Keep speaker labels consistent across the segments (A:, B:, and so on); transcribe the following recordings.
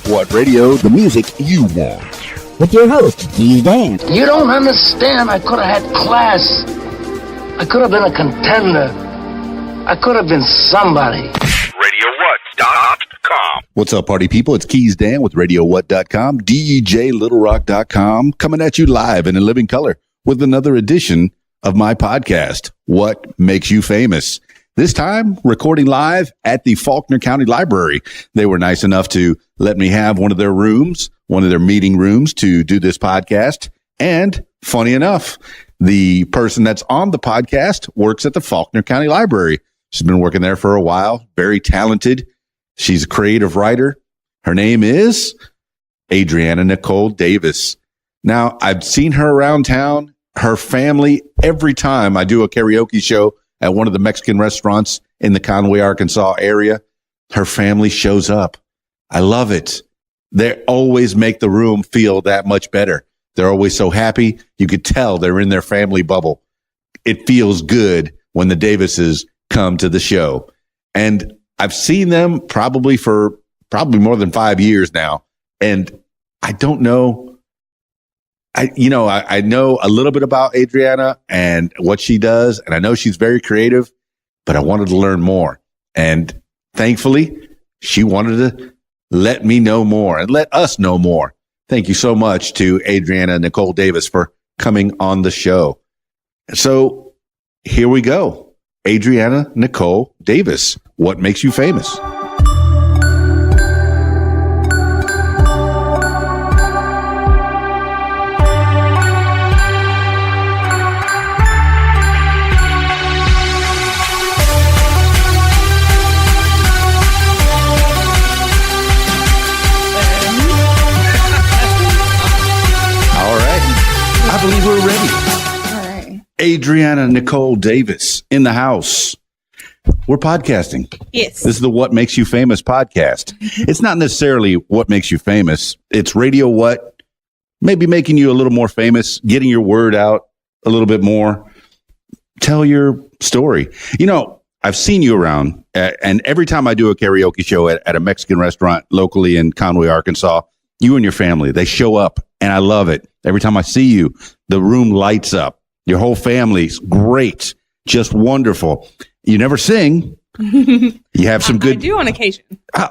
A: What Radio, the music you want.
B: With your host, Keys Dan.
C: You don't understand. I could have had class. I could have been a contender. I could have been somebody.
D: RadioWhat.com.
A: What's up, party people? It's Keys Dan with RadioWhat.com, DJLittleRock.com, coming at you live and in living color with another edition of my podcast, What Makes You Famous. This time, recording live at the Faulkner County Library. They were nice enough to let me have one of their rooms, one of their meeting rooms to do this podcast. And funny enough, the person that's on the podcast works at the Faulkner County Library. She's been working there for a while, very talented. She's a creative writer. Her name is Adrianna Nicole Davis. Now, I've seen her around town, her family, every time I do a karaoke show at one of the Mexican restaurants in the Conway, Arkansas area. Her family shows up. I love it. They always make the room feel that much better. They're always so happy. You could tell they're in their family bubble. It feels good when the Davises come to the show. And I've seen them probably more than 5 years now. And I don't know. I know a little bit about Adrianna and what she does, and I know she's very creative, but I wanted to learn more. And thankfully, she wanted to let me know more and let us know more. Thank you so much to Adrianna Nicole Davis for coming on the show. So here we go. Adrianna Nicole Davis, what makes you famous? I believe we're ready.
E: All right.
A: Adrianna Nicole Davis in the house. We're podcasting.
E: Yes.
A: This is the What Makes You Famous podcast. It's not necessarily what makes you famous. It's Radio What, maybe making you a little more famous, getting your word out a little bit more. Tell your story. You know, I've seen you around, and every time I do a karaoke show at a Mexican restaurant locally in Conway, Arkansas, you and your family, they show up, and I love it. Every time I see you, the room lights up. Your whole family's great, just wonderful. You never sing. You have some good.
E: I do on occasion.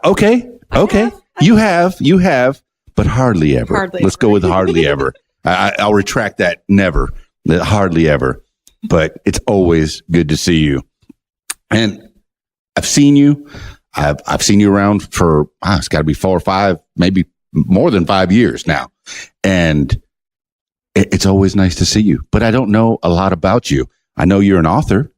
A: Okay. You have, but hardly ever. Let's go with hardly ever. I'll retract that. Never. Hardly ever. But it's always good to see you. And I've seen you. I've seen you around for, it's got to be 4 or 5, maybe more than 5 years now. And it's always nice to see you, but I don't know a lot about you. I know you're an author.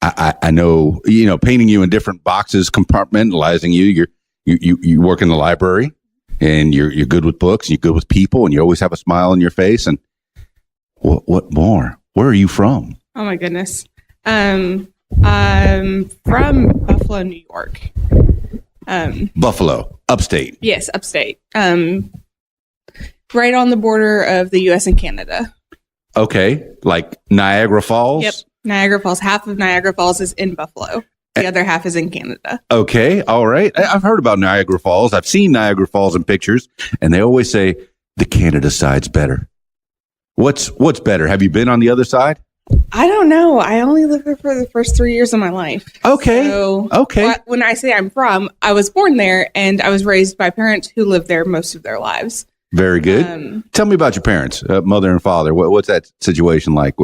A: I know, painting you in different boxes, compartmentalizing you. You work in the library, and you're good with books, and you're good with people, and you always have a smile on your face. And what more? Where are you from?
E: Oh my goodness. I'm from Buffalo, New York.
A: Buffalo, upstate.
E: Yes, upstate. Right on the border of the U.S. and Canada.
A: Okay, like Niagara Falls?
E: Yep, Niagara Falls. Half of Niagara Falls is in Buffalo. The other half is in Canada.
A: Okay, all right. I've heard about Niagara Falls. I've seen Niagara Falls in pictures, and they always say the Canada side's better. What's better? Have you been on the other side?
E: I don't know. I only lived there for the first 3 years of my life.
A: Okay.
E: So
A: okay.
E: When I say I'm from, I was born there, and I was raised by parents who lived there most of their lives.
A: Very good. Tell me about your parents, mother and father. What's that situation like?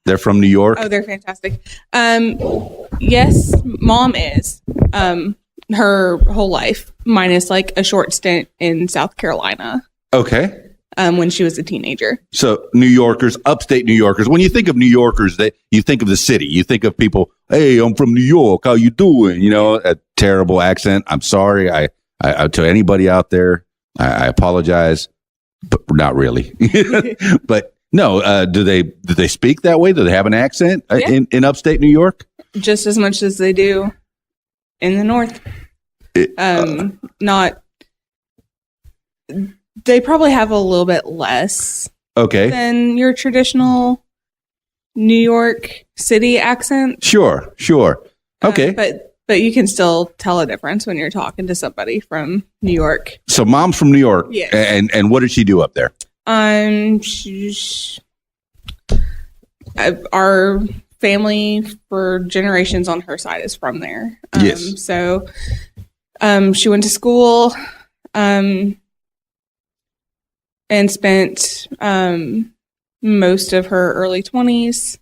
A: They're from New York?
E: Oh, they're fantastic. Yes, mom is. Her whole life, minus like a short stint in South Carolina.
A: Okay.
E: When she was a teenager.
A: So New Yorkers, upstate New Yorkers. When you think of New Yorkers, you think of the city. You think of people, hey, I'm from New York. How you doing? A terrible accent. I'm sorry. I to anybody out there, I apologize, but not really. But no, do they speak that way? Do they have an accent in upstate New York?
E: Just as much as they do in the north. Not. They probably have a little bit less than your traditional New York City accent.
A: Sure. Okay.
E: But but you can still tell a difference when you're talking to somebody from New York.
A: So mom's from New York.
E: Yeah.
A: And what did she do up there?
E: Our family for generations on her side is from there.
A: Yes.
E: So she went to school and spent most of her early 20s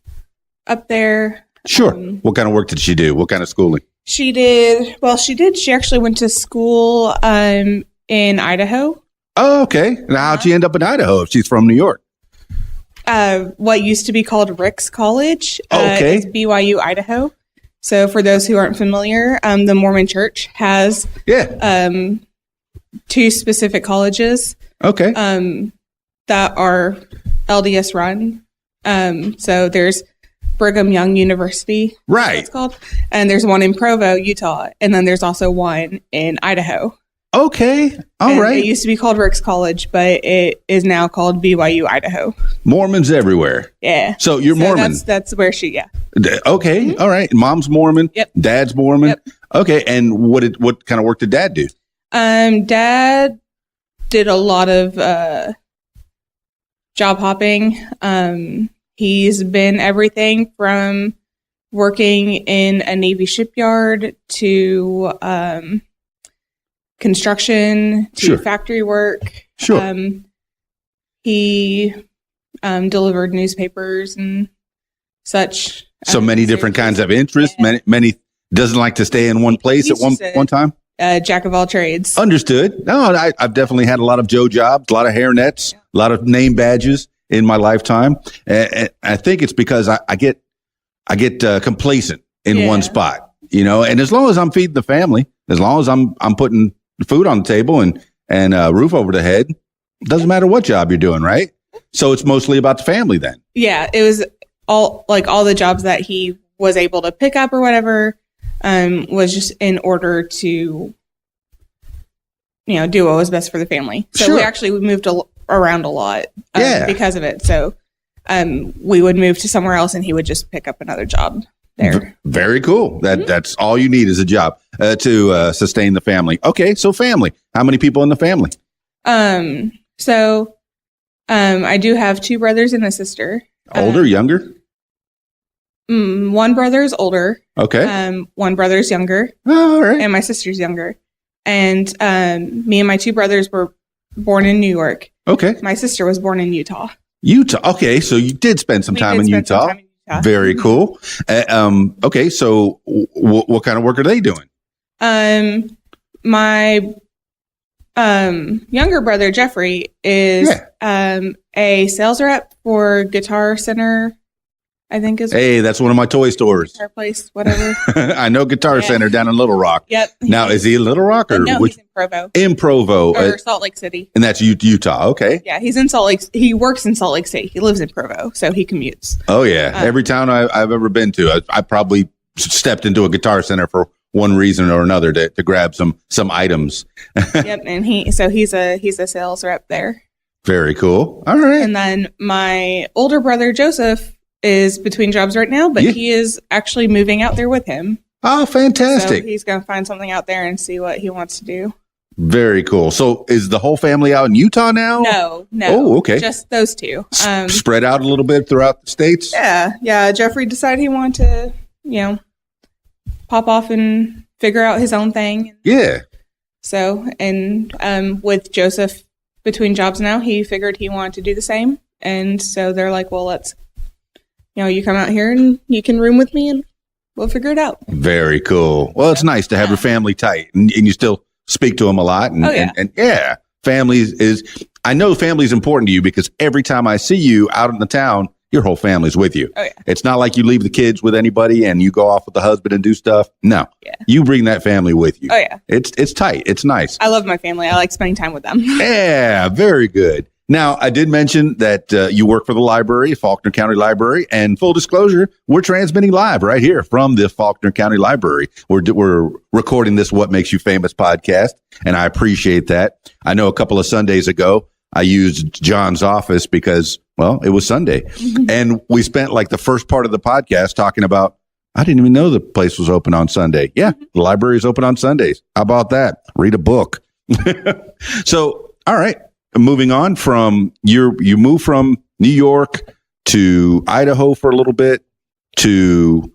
E: up there.
A: Sure. What kind of work did she do? What kind of schooling?
E: She actually went to school in Idaho.
A: Oh, okay. Now, how'd she end up in Idaho if she's from New York?
E: What used to be called Rick's College
A: Okay.
E: is BYU, Idaho. So for those who aren't familiar, the Mormon Church has two specific colleges
A: Okay.
E: that are LDS run. So there's Brigham Young University,
A: Right.
E: it's called, and there's one in Provo, Utah, and then there's also one in Idaho.
A: Okay. All
E: And
A: right.
E: It used to be called Rick's College, but it is now called BYU, Idaho.
A: Mormons everywhere.
E: Yeah.
A: So you're Mormon.
E: That's where she, yeah.
A: Okay.
E: Mm-hmm.
A: All right. Mom's Mormon.
E: Yep.
A: Dad's Mormon.
E: Yep.
A: Okay. And what kind of work did Dad do?
E: Dad did a lot of job hopping. He's been everything from working in a Navy shipyard to construction to
A: Sure.
E: factory work.
A: Sure.
E: He delivered newspapers and such.
A: So many different kinds of interests.
E: Yeah.
A: Many doesn't like to stay in one place at
E: He's just a-
A: one time.
E: Jack of all trades.
A: Understood. No, I've definitely had a lot of Joe jobs, a lot of hairnets, a lot of name badges in my lifetime. And I think it's because I get complacent in one spot, and as long as I'm feeding the family, as long as I'm putting food on the table and a roof over the head, doesn't matter what job you're doing, right? So it's mostly about the family then. Yeah,
E: it was all the jobs that he was able to pick up or whatever was just in order to do what was best for the family. So
A: Sure.
E: we moved around a lot
A: Yeah.
E: because of it. So we would move to somewhere else and he would just pick up another job there.
A: Very cool. That's all you need is a job to sustain the family. Okay, so family. How many people in the family?
E: So I do have two brothers and a sister.
A: Older, younger?
E: One brother is older.
A: Okay.
E: One brother is younger,
A: All right.
E: and my sister's younger. And me and my two brothers were born in New York.
A: Okay.
E: My sister was born in Utah.
A: Utah. Okay, so you did spend some time in Utah. Very cool. Okay, so what kind of work are they doing?
E: My younger brother Jeffrey is a sales rep for Guitar Center. I think is
A: Hey, that's one of my toy stores.
E: Guitar place, whatever.
A: I know Guitar Center down in Little Rock.
E: Yep.
A: Now, is he in Little Rock or
E: no?
A: which?
E: He's in Provo.
A: In Provo,
E: Or Salt Lake City.
A: and that's Utah. Okay.
E: Yeah, he's in Salt Lake. He works in Salt Lake City. He lives in Provo, so he commutes.
A: Oh yeah, every town I've ever been to, I probably stepped into a Guitar Center for one reason or another to grab some items.
E: Yep, and he's a sales rep there.
A: Very cool. All right.
E: And then my older brother Joseph is between jobs right now, but he is actually moving out there with him.
A: Oh, fantastic.
E: So he's going to find something out there and see what he wants to do.
A: Very cool. So is the whole family out in Utah now?
E: No.
A: Oh, okay.
E: Just those two.
A: Spread out a little bit throughout the states?
E: Yeah. Jeffrey decided he wanted to, pop off and figure out his own thing.
A: Yeah.
E: So, and with Joseph between jobs now, he figured he wanted to do the same. And so they're like, well, let's, you come out here and you can room with me and we'll figure it out.
A: Very cool. Well, it's nice to have your family tight and you still speak to them a lot. And, and family I know family is important to you because every time I see you out in the town, your whole family's with you.
E: Oh, yeah.
A: It's not like you leave the kids with anybody and you go off with the husband and do stuff. No, you bring that family with you.
E: Oh, yeah.
A: It's tight. It's nice.
E: I love my family. I like spending time with them.
A: Yeah, very good. Now, I did mention that you work for the library, Faulkner County Library, and full disclosure, we're transmitting live right here from the Faulkner County Library. We're recording this What Makes You Famous podcast, and I appreciate that. I know a couple of Sundays ago, I used John's office because, well, it was Sunday, and we spent like the first part of the podcast talking about I didn't even know the place was open on Sunday. Yeah, the library is open on Sundays. How about that? Read a book. So, all right. Moving on from you moved from New York to Idaho for a little bit to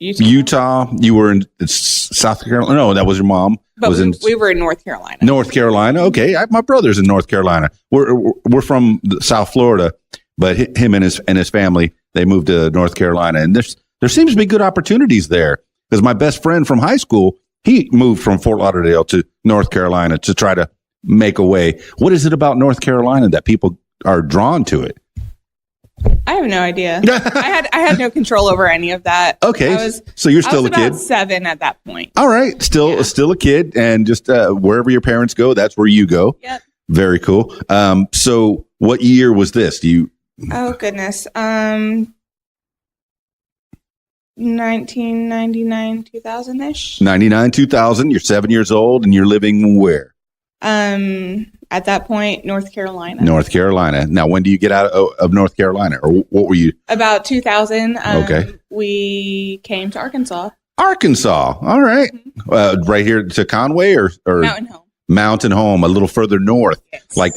A: Utah. You were in South Carolina. No, that was your mom.
E: But we were in North Carolina.
A: North Carolina. Okay, my brother's in North Carolina. We're from South Florida, but him and his family, they moved to North Carolina, and there seems to be good opportunities there. Because my best friend from high school, he moved from Fort Lauderdale to North Carolina to try to make a way. What is it about North Carolina that people are drawn to it?
E: I have no idea. I had no control over any of that.
A: Okay, so you're still a kid.
E: I was about 7 at that point.
A: All right, still a kid, and just wherever your parents go, that's where you go.
E: Yep.
A: Very cool. So what year was this?
E: Oh goodness. 1999, 2000-ish.
A: 99, 2000. You're 7 years old, and you're living where?
E: At that point, North Carolina.
A: North Carolina. Now, when do you get out of North Carolina, or what were you?
E: About 2000.
A: Okay.
E: We came to Arkansas.
A: Arkansas. All right.
E: Mm-hmm.
A: Right here to Conway or
E: Mountain Home.
A: Mountain Home, a little further north.
E: Yes.
A: Like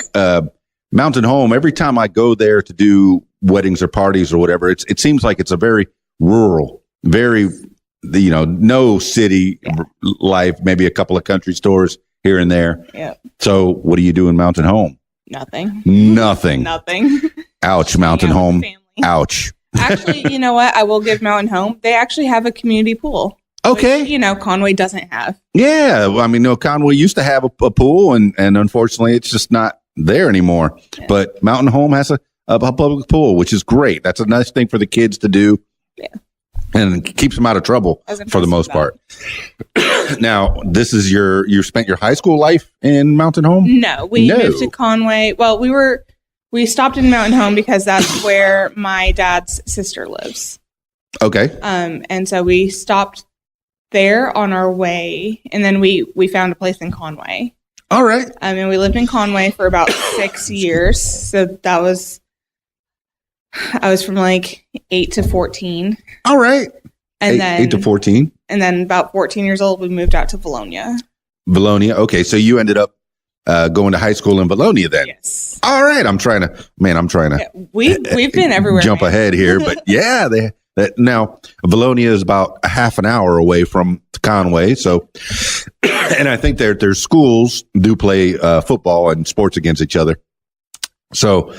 A: Mountain Home. Every time I go there to do weddings or parties or whatever, it seems like it's a very rural, very no city life. Maybe a couple of country stores here and there.
E: Yeah.
A: So what do you do in Mountain Home?
E: Nothing.
A: Nothing. Ouch, Mountain Home. Ouch.
E: Actually, you know what? I will give Mountain Home. They actually have a community pool.
A: Okay.
E: Which, Conway doesn't have.
A: Yeah. Well, I mean, no, Conway used to have a pool, and unfortunately, it's just not there anymore. Yeah. But Mountain Home has a public pool, which is great. That's a nice thing for the kids to do.
E: Yeah.
A: And it keeps them out of trouble for the most part. Now, this is you spent your high school life in Mountain Home?
E: No, we moved to Conway. Well, we stopped in Mountain Home because that's where my dad's sister lives.
A: Okay.
E: And so we stopped there on our way, and then we found a place in Conway.
A: All right.
E: And we lived in Conway for about 6 years. So I was from like 8 to 14.
A: All right.
E: And then
A: 8 to 14.
E: And then about 14 years old, we moved out to Valonia.
A: Valonia. Okay. So you ended up going to high school in Valonia then.
E: Yes.
A: All right. I'm trying to. Yeah,
E: we've been everywhere.
A: Jump ahead here, but yeah, now Valonia is about a half an hour away from Conway. So, and I think their schools do play football and sports against each other. So,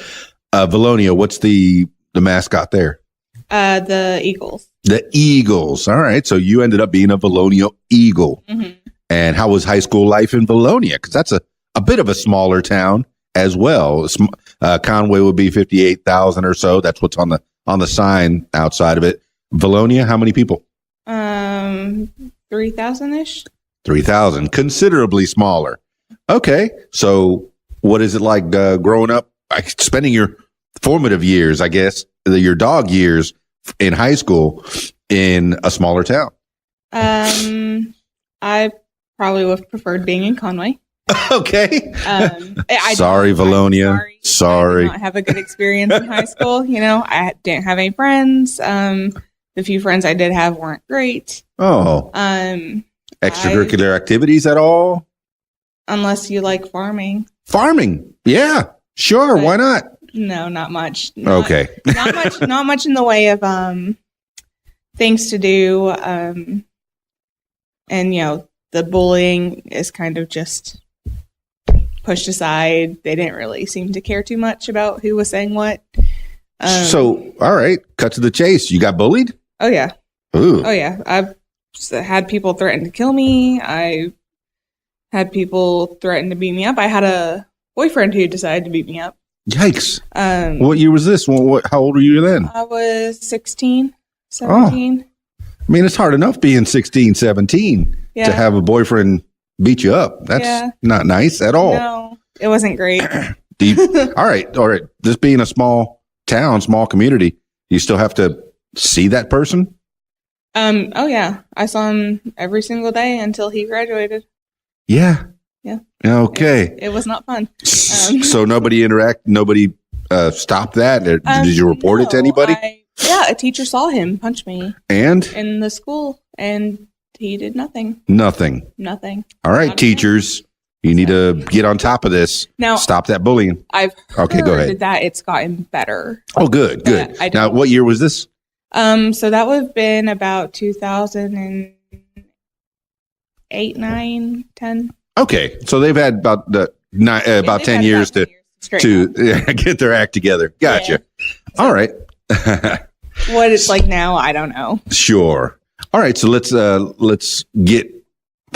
A: Valonia, what's the mascot there?
E: The Eagles.
A: The Eagles. All right. So you ended up being a Valonia Eagle. Mm-hmm. And how was high school life in Valonia? Because that's a bit of a smaller town as well. Conway would be 58,000 or so. That's what's on the sign outside of it. Valonia, how many people?
E: 3,000-ish.
A: 3,000. Considerably smaller. Okay. So what is it like growing up, spending your formative years, I guess, your dog years in high school in a smaller town?
E: I probably would have preferred being in Conway.
A: Okay. Sorry, Valonia. Sorry.
E: I did not have a good experience in high school. I didn't have any friends. The few friends I did have weren't great.
A: Oh. Extracurricular activities at all?
E: Unless you like farming.
A: Farming. Yeah. Sure. Why not?
E: No, not much.
A: Okay.
E: Not much in the way of things to do. And the bullying is kind of just pushed aside. They didn't really seem to care too much about who was saying what.
A: So, all right, cut to the chase. You got bullied?
E: Oh yeah.
A: Ooh.
E: Oh yeah. I've had people threaten to kill me. I had people threaten to beat me up. I had a boyfriend who decided to beat me up.
A: Yikes. What year was this? How old were you then?
E: I was 16, 17.
A: Oh. I mean, it's hard enough being 16, 17 to have a boyfriend beat you up. That's not nice at all.
E: No, it wasn't great.
A: All right. This being a small town, small community, you still have to see that person?
E: Oh yeah. I saw him every single day until he graduated.
A: Yeah.
E: Yeah.
A: Okay.
E: It was not fun.
A: So nobody stopped that? Did you report it to anybody?
E: Yeah, a teacher saw him punch me
A: And
E: in the school, and he did nothing.
A: nothing.
E: Nothing.
A: All right,
E: Not
A: teachers, you need to get on top of this.
E: Now,
A: Stop that bullying.
E: I've heard
A: Okay, go ahead.
E: that it's gotten better.
A: Oh, good, good.
E: I
A: Now,
E: don't-
A: what year was this?
E: So that would have been about 2008, 9, 10.
A: Okay, so they've had about
E: They've
A: 10
E: had
A: years
E: about 10 years straight
A: to
E: up.
A: get their act together. Gotcha. All right.
E: What it's like now, I don't know.
A: Sure. All right. So let's get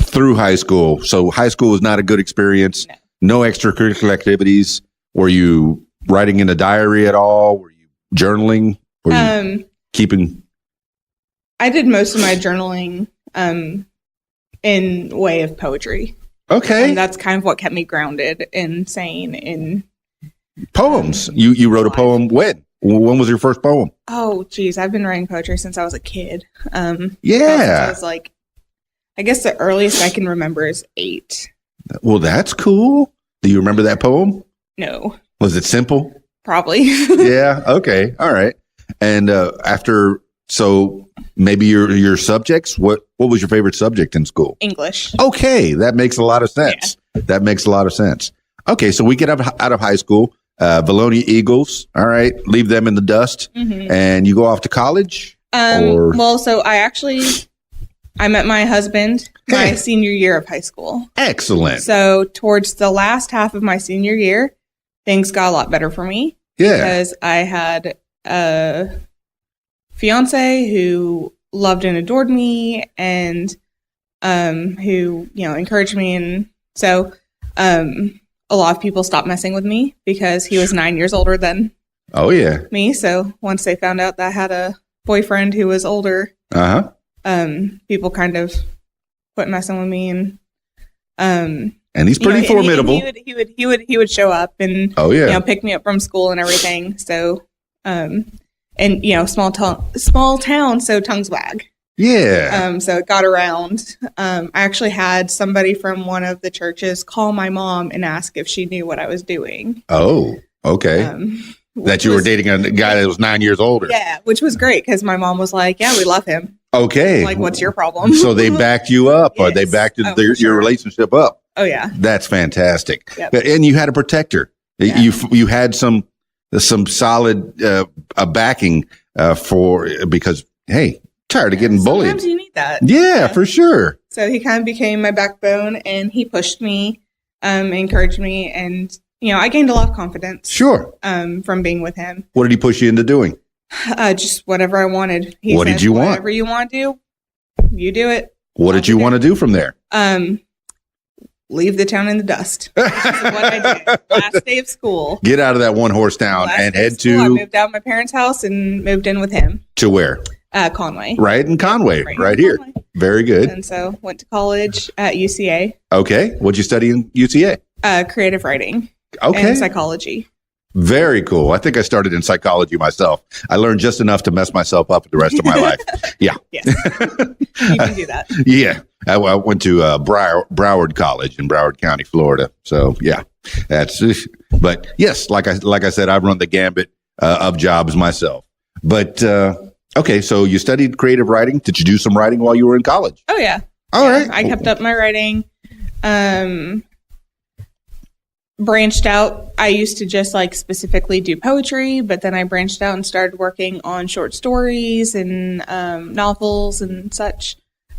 A: through high school. So high school was not a good experience. No extracurricular activities. Were you writing in a diary at all? Were you journaling? Were you keeping?
E: I did most of my journaling in way of poetry.
A: Okay.
E: And that's kind of what kept me grounded and sane in
A: Poems. You wrote a poem when? When was your first poem?
E: Oh, geez. I've been writing poetry since I was a kid.
A: Yeah.
E: I was like, I guess the earliest I can remember is 8.
A: Well, that's cool. Do you remember that poem?
E: No,
A: Was it simple?
E: probably.
A: Yeah. Okay. All right. And so maybe your subjects. What was your favorite subject in school?
E: English.
A: Okay, that makes a lot of sense. That makes a lot of sense. Okay, so we get out of high school. Valonia Eagles. All right, leave them in the dust, and you go off to college. Or
E: Well, so I met my husband my
A: Hey.
E: senior year of high school.
A: excellent.
E: So towards the last half of my senior year, things got a lot better for me
A: Yeah.
E: because I had a fiance who loved and adored me and who, encouraged me. And so a lot of people stopped messing with me because he was 9 years older than
A: Oh yeah.
E: me. So once they found out that I had a boyfriend who was older, people kind of quit messing with me. And
A: And he's pretty formidable.
E: He would show up and
A: Oh yeah.
E: pick me up from school and everything. So small town, so tongues wag.
A: Yeah.
E: So it got around. I actually had somebody from one of the churches call my mom and ask if she knew what I was doing.
A: Oh, okay. That you were dating a guy that was 9 years older.
E: Yeah, which was great because my mom was like, "Yeah, we love him."
A: Okay.
E: Like, what's your problem?
A: So they backed you up, or they
E: Yes.
A: backed
E: Oh, for
A: your
E: sure.
A: relationship up.
E: Oh yeah,
A: That's fantastic.
E: Yep.
A: And you had a protector.
E: Yeah.
A: You had some solid backing because hey, tired of getting bullied.
E: Sometimes you need that.
A: Yeah, for sure.
E: So he kind of became my backbone, and he pushed me, encouraged me, and I gained a lot of confidence.
A: Sure.
E: From being with him.
A: What did he push you into doing?
E: Just whatever I wanted. He
A: What
E: said,
A: did you want?
E: Whatever you want to do, you do it.
A: What did you want to do from there?
E: Leave the town in the dust. This is what I did. Last day of school.
A: Get out of that one horse town
E: Last
A: and
E: day of
A: head
E: school, I
A: to
E: moved out of my parents' house and moved in with him.
A: where?
E: Conway.
A: Right in Conway, right
E: in
A: here.
E: Conway.
A: Very good.
E: And so went to college at UCA,
A: Okay. What'd you study in UCA?
E: creative writing
A: Okay.
E: and psychology.
A: Very cool. I think I started in psychology myself. I learned just enough to mess myself up the rest of my life. Yeah.
E: Yes. You can do that.
A: Yeah. I went to Broward College in Broward County, Florida. So yeah, but yes, like I said, I've run the gambit of jobs myself. But okay, so you studied creative writing. Did you do some writing while you were in college?
E: Oh, yeah.
A: All right.
E: I kept up my writing. Branched out. I used to just specifically do poetry, but then I branched out and started working on short stories and novels and such.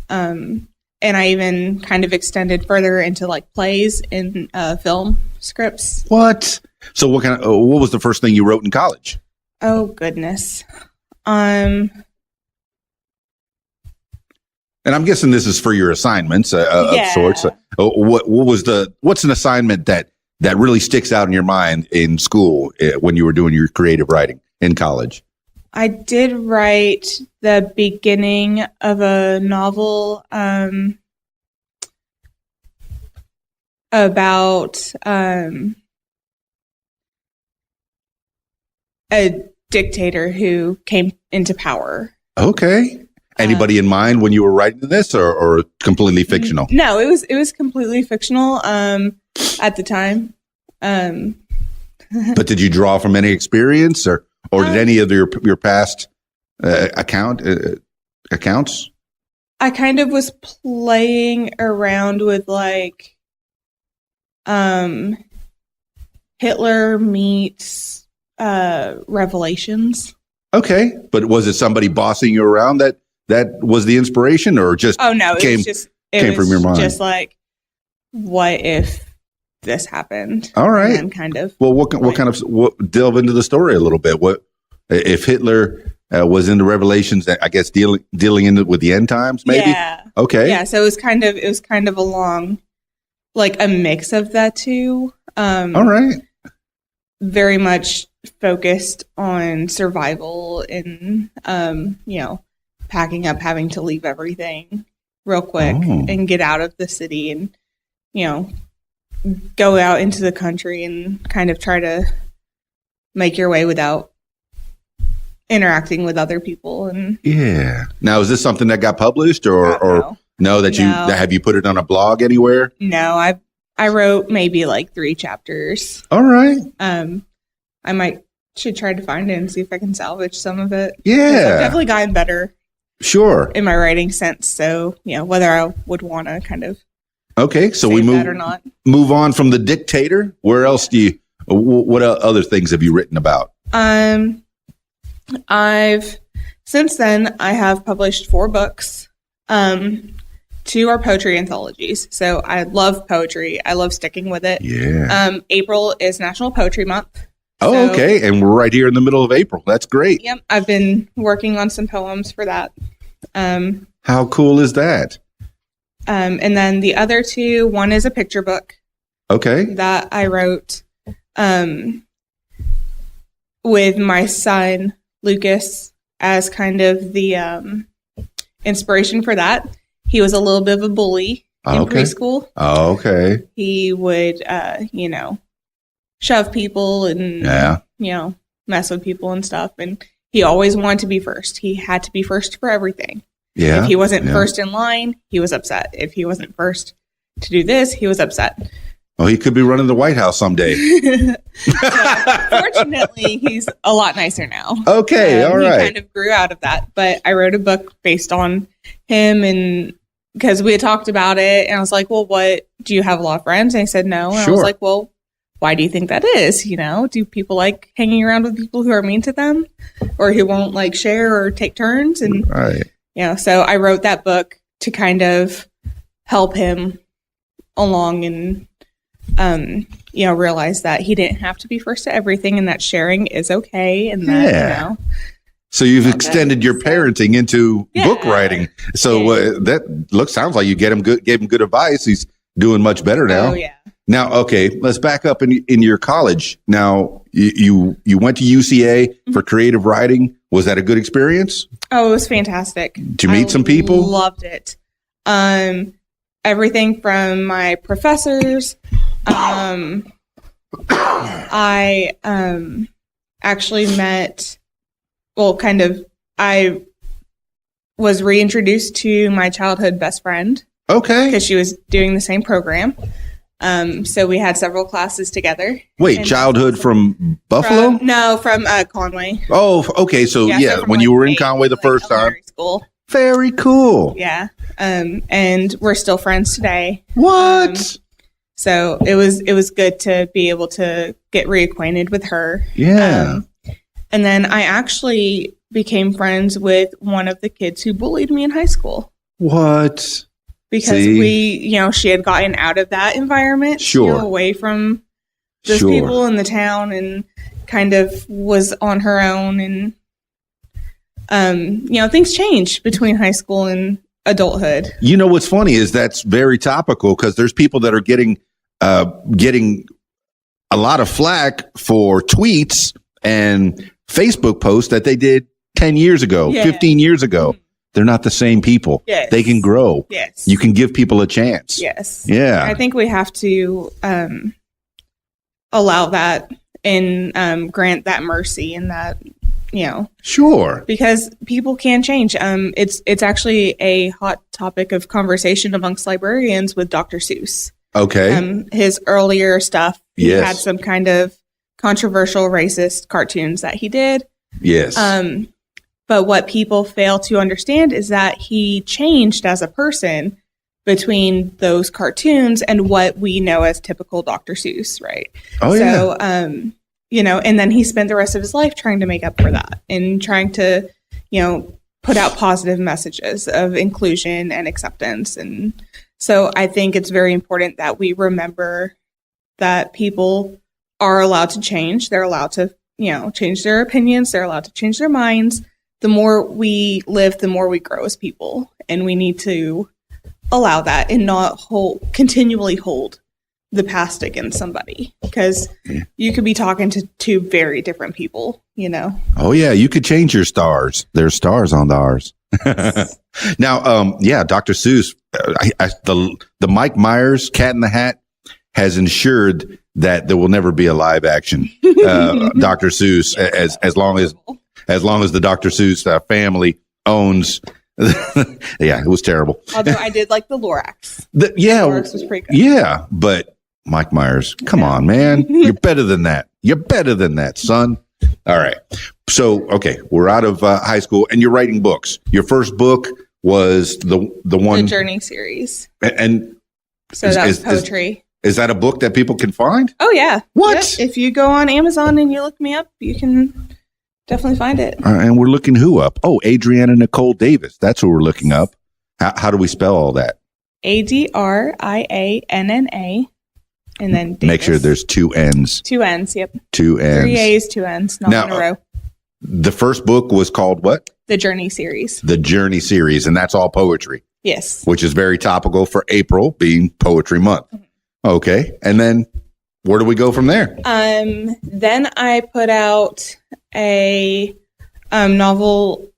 E: And I even kind of extended further into plays and film scripts.
A: What? So what was the first thing you wrote in college?
E: Oh goodness.
A: And I'm guessing this is for your assignments of sorts. What's an assignment that really sticks out in your mind in school when you were doing your creative writing in college?
E: I did write the beginning of a novel about a dictator who came into power.
A: Okay. Anybody in mind when you were writing this, or completely fictional?
E: No, it was completely fictional at the time.
A: But did you draw from any experience, or did any of your past accounts?
E: I kind of was playing around with like Hitler meets Revelations.
A: Okay, but was it somebody bossing you around that was the inspiration, or just
E: Oh no,
A: came from your mind?
E: Just like, what if this happened?
A: All right,
E: and kind of.
A: Well, what kind of delve into the story a little bit? What if Hitler was in the Revelations? I guess dealing with the end times, maybe.
E: Yeah.
A: Okay.
E: Yeah. So it was kind of along, like a mix of that too.
A: All right.
E: Very much focused on survival and packing up, having to leave everything real quick and get out of the city and go out into the country and kind of try to make your way without interacting with other people. And
A: yeah. Now, is this something that got published or no? Have you put it on a blog anywhere?
E: No, I wrote maybe like 3 chapters.
A: All right.
E: I should try to find it and see if I can salvage some of it.
A: Yeah.
E: I've definitely gotten better.
A: Sure.
E: In my writing sense. So, whether I would want to kind of.
A: Okay. So we move on from the dictator. Where else what other things have you written about?
E: Since then I have published 4 books. 2 are poetry anthologies. So I love poetry. I love sticking with it.
A: Yeah.
E: April is National Poetry Month.
A: Oh, so, okay. And we're right here in the middle of April. That's great.
E: Yep. I've been working on some poems for that.
A: How cool is that?
E: And then the other 2, one is a picture book.
A: Okay.
E: That I wrote with my son, Lucas, as kind of the inspiration for that. He was a little bit of a bully in preschool.
A: Oh, okay.
E: He would, shove people and, mess with people and stuff. And he always wanted to be first. He had to be first for everything.
A: Yeah.
E: If he wasn't first in line, he was upset. If he wasn't first to do this, he was upset.
A: Well, he could be running the White House someday.
E: Fortunately, he's a lot nicer now.
A: Okay, all right.
E: He kind of grew out of that. But I wrote a book based on him, and because we had talked about it, and I was like, well, do you have a lot of friends? And he said no. And I was like, well, why do you think that is? Do people like hanging around with people who are mean to them or who won't like share or take turns? And, so I wrote that book to kind of help him along and, realize that he didn't have to be first to everything and that sharing is okay. And that,
A: So you've extended your parenting into book writing. So sounds like you gave him good advice. He's doing much better now.
E: Oh, yeah.
A: Now, okay, let's back up in your college. Now, you went to UCA for creative writing. Was that a good experience?
E: Oh, it was fantastic.
A: Did you meet some people?
E: Loved it. Everything from my professors. I actually met, I was reintroduced to my childhood best friend.
A: Okay.
E: Because she was doing the same program. So we had several classes together.
A: Wait, childhood from Buffalo?
E: From Conway.
A: Oh, okay. So when you were in Conway the first time.
E: School.
A: Very cool.
E: Yeah. And we're still friends today.
A: What?
E: So it was good to be able to get reacquainted with her.
A: Yeah.
E: And then I actually became friends with one of the kids who bullied me in high school.
A: What?
E: Because she had gotten out of that environment, away from those people in the town, and kind of was on her own. And, things change between high school and adulthood.
A: You know, what's funny is that's very topical because there's people that are getting a lot of flack for tweets and Facebook posts that they did 10 years ago, 15 years ago. Mm-hmm. They're not the same people.
E: Yes.
A: They can grow.
E: Yes.
A: You can give people a chance.
E: Yes.
A: Yeah.
E: I think we have to allow that and grant that mercy and that,
A: Sure.
E: Because people can change. It's actually a hot topic of conversation amongst librarians with Dr. Seuss.
A: Okay.
E: His earlier stuff, he had some kind of controversial racist cartoons that he did.
A: Yes.
E: But what people fail to understand is that he changed as a person between those cartoons and what we know as typical Dr. Seuss, right?
A: Oh,
E: so, and then he spent the rest of his life trying to make up for that and trying to, put out positive messages of inclusion and acceptance. And so I think it's very important that we remember that people are allowed to change. They're allowed to, change their opinions. They're allowed to change their minds. The more we live, the more we grow as people. And we need to allow that and not continually hold the past against somebody, because you could be talking to two very different people,
A: Oh yeah, you could change your stars. There's stars on ours. Now, Dr. Seuss, the Mike Myers Cat in the Hat has ensured that there will never be a live action Dr. Seuss as long as the Dr. Seuss family owns. Yeah, it was terrible.
E: Although I did like the Lorax.
A: Lorax
E: was pretty good.
A: Yeah, but Mike Myers, come on, man. You're better than that. You're better than that, son. All right. So, okay, we're out of high school and you're writing books. Your first book was the one.
E: The Journey series.
A: And
E: so that was poetry.
A: Is that a book that people can find?
E: Oh, yeah.
A: What?
E: Yep. If you go on Amazon and you look me up, you can definitely find it.
A: And we're looking who up? Oh, Adrianna Nicole Davis. That's who we're looking up. How do we spell all that?
E: Adrianna. And then Davis.
A: Make sure there's 2 N's.
E: 2 N's, yep.
A: 2 N's.
E: 3 A's, 2 N's, not in a row.
A: The first book was called what?
E: The Journey series.
A: The Journey series, and that's all poetry.
E: Yes.
A: Which is very topical for April being Poetry Month. Mm-hmm. Okay. And then where do we go from there?
E: Then I put out a novel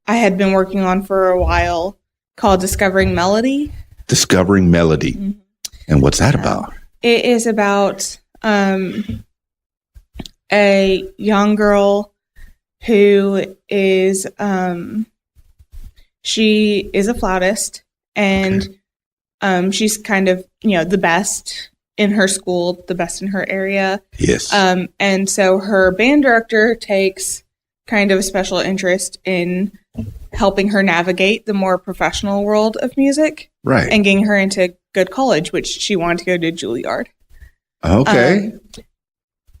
E: I had been working on for a while called Discovering Melody.
A: Discovering Melody.
E: Mm-hmm.
A: And what's that about?
E: It is about a young girl who is she is a flautist, and she's kind of the best in her school, the best in her area.
A: Yes.
E: And so her band director takes kind of a special interest in helping her navigate the more professional world of music,
A: right? And
E: getting her into good college, which she wanted to go to Juilliard.
A: Okay.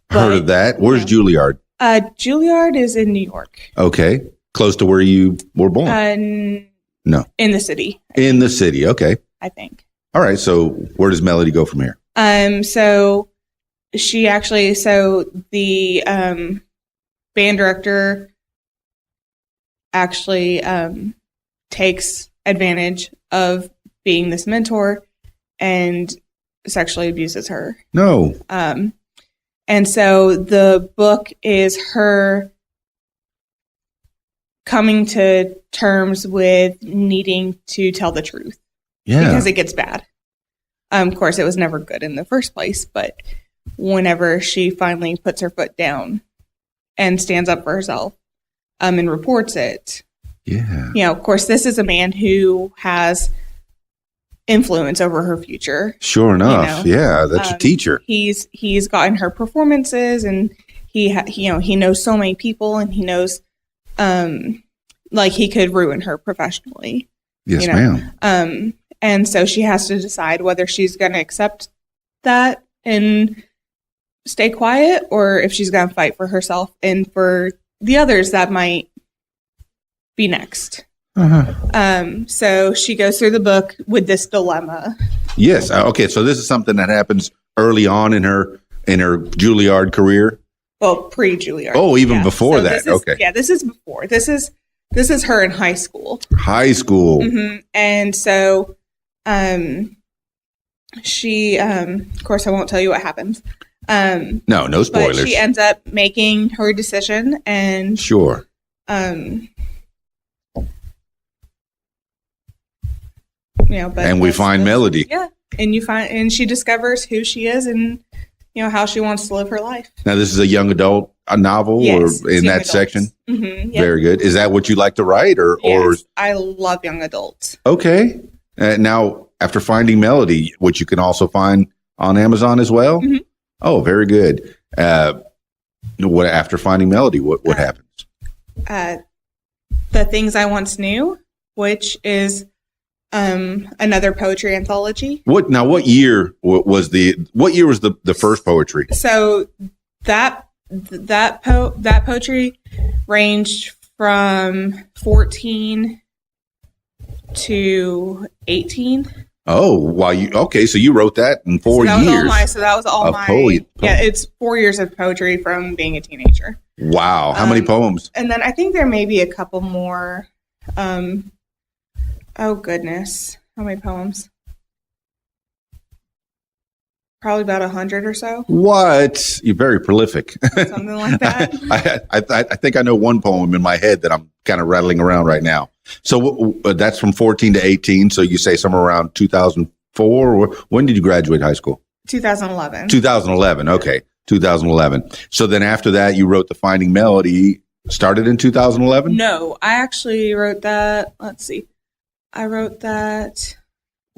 A: Heard of that. Where's Juilliard?
E: Juilliard is in New York.
A: Okay. Close to where you were born? No.
E: In the city.
A: In the city. Okay.
E: I think.
A: All right. So where does Melody go from here?
E: So she actually, the band director actually takes advantage of being this mentor and sexually abuses her.
A: No.
E: And so the book is her coming to terms with needing to tell the truth.
A: Yeah.
E: Because it gets bad. Of course, it was never good in the first place, but whenever she finally puts her foot down and stands up for herself and reports it.
A: Yeah.
E: Of course, this is a man who has influence over her future.
A: Sure enough. Yeah, that's your teacher.
E: He's gotten her performances, and he knows so many people, and he knows like he could ruin her professionally.
A: Yes, ma'am.
E: And so she has to decide whether she's going to accept that and stay quiet, or if she's going to fight for herself and for the others that might be next. So she goes through the book with this dilemma.
A: Yes. Okay. So this is something that happens early on in her Juilliard career.
E: Well, pre-Juilliard.
A: Oh, even before that. Okay.
E: Yeah, this is before. This is her in high school.
A: High school.
E: Mm-hmm. And so, she, of course, I won't tell you what happens.
A: No spoilers.
E: But she ends up making her decision, and
A: sure. And we find Melody.
E: Yeah. And she discovers who she is and, how she wants to live her life.
A: Now, this is a young adult novel,
E: yes,
A: or in that adults. Section?
E: Mm-hmm, yep.
A: Very good. Is that what you like to write?
E: Yes, I love young adults.
A: Okay. Now, after finding Melody, which you can also find on Amazon as well?
E: Mm-hmm.
A: Oh, very good. After finding Melody, what happens?
E: The Things I Once Knew, which is another poetry anthology.
A: What year was the first poetry?
E: So that poetry ranged from 14 to 18.
A: Oh, so you wrote that in 4 years.
E: So that was all my yeah, it's 4 years of poetry from being a teenager.
A: Wow. How many poems?
E: And then I think there may be a couple more. Oh goodness. How many poems? Probably about 100 or so.
A: What? You're very prolific.
E: Something like that.
A: I think I know one poem in my head that I'm kind of rattling around right now. So that's from 14 to 18. So you say somewhere around 2004. When did you graduate high school?
E: 2011.
A: 2011. Okay. 2011. So then after that, you wrote the Finding Melody. Started in 2011?
E: No, I actually wrote that. Let's see. I wrote that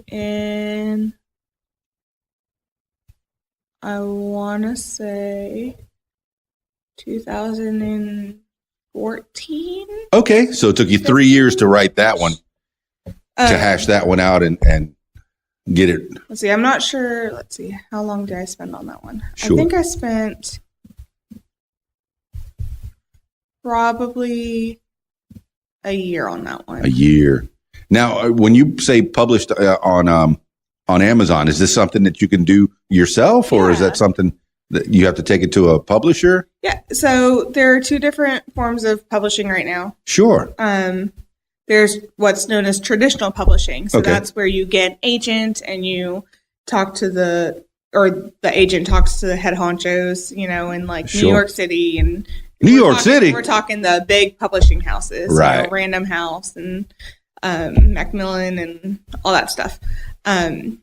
E: in, I want to say 2014.
A: Okay. So it took you 3 years to write that one, to hash that one out and get it.
E: Let's see. I'm not sure. Let's see. How long did I spend on that one?
A: Sure.
E: I think I spent probably a year on that one.
A: A year. Now, when you say published on Amazon, is this something that you can do yourself, or is that something that you have to take it to a publisher?
E: Yeah. So there are two different forms of publishing right now.
A: Sure.
E: There's what's known as traditional publishing. So that's where you get an agent and you talk to the agent talks to the head honchos, in like New York City and We're talking the big publishing houses,
A: right?
E: Random House and Macmillan and all that stuff. And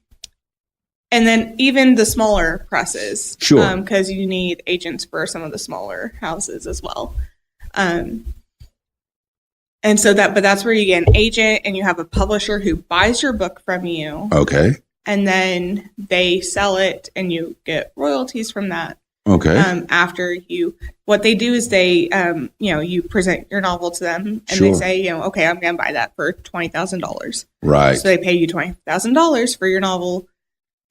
E: then even the smaller presses,
A: sure,
E: because you need agents for some of the smaller houses as well. And so that's where you get an agent and you have a publisher who buys your book from you.
A: Okay.
E: And then they sell it and you get royalties from that.
A: Okay.
E: After what they do is they, you present your novel to them and they say, okay, I'm going to buy that for $20,000.
A: Right.
E: So they pay you $20,000 for your novel.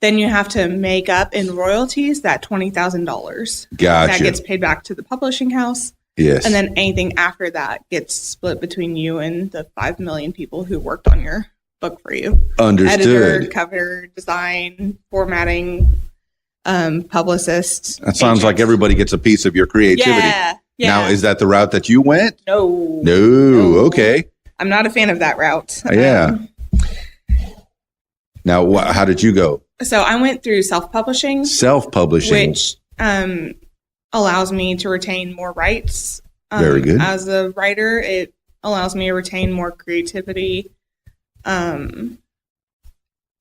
E: Then you have to make up in royalties that $20,000.
A: Gotcha.
E: That gets paid back to the publishing house.
A: Yes.
E: And then anything after that gets split between you and the 5 million people who worked on your book for you.
A: Understood.
E: Editor, cover, design, formatting, publicist.
A: That sounds like everybody gets a piece of your creativity.
E: Yeah.
A: Now, is that the route that you went?
E: No.
A: Okay.
E: I'm not a fan of that route.
A: Yeah. Now, how did you go?
E: So I went through self-publishing.
A: Self-publishing.
E: Which allows me to retain more rights.
A: Very good.
E: As a writer, it allows me to retain more creativity. I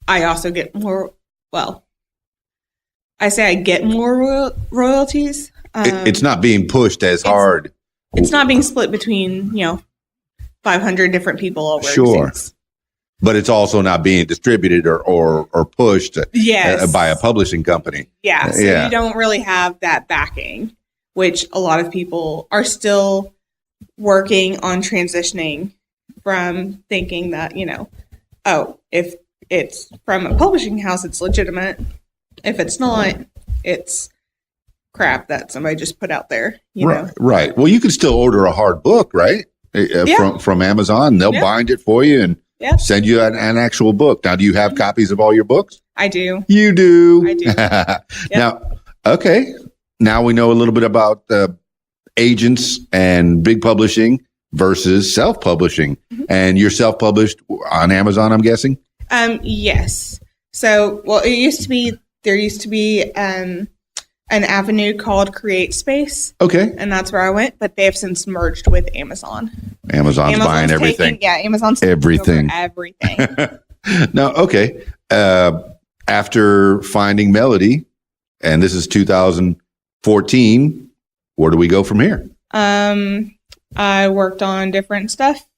E: also get more, I say I get more royalties.
A: It's not being pushed as hard.
E: It's not being split between, 500 different people over.
A: Sure. But it's also not being distributed or pushed by a publishing company.
E: Yeah. So you don't really have that backing, which a lot of people are still working on transitioning from thinking that, if it's from a publishing house, it's legitimate. If it's not, it's crap that somebody just put out there. You know?
A: Right. Well, you can still order a hard book, right? From Amazon. They'll bind it for you and send you an actual book. Now, do you have copies of all your books?
E: I do.
A: You do?
E: I do.
A: Now, okay. Now we know a little bit about agents and big publishing versus self-publishing. Mm-hmm. And you're self-published on Amazon, I'm guessing?
E: Yes. So, there used to be an avenue called Create Space. Okay. And that's where I went, but they have since merged with Amazon.
A: Amazon's buying everything.
E: Amazon's
A: everything.
E: Everything.
A: Now, okay. After Finding Melody, and this is 2014, where do we go from here?
E: I worked on different stuff.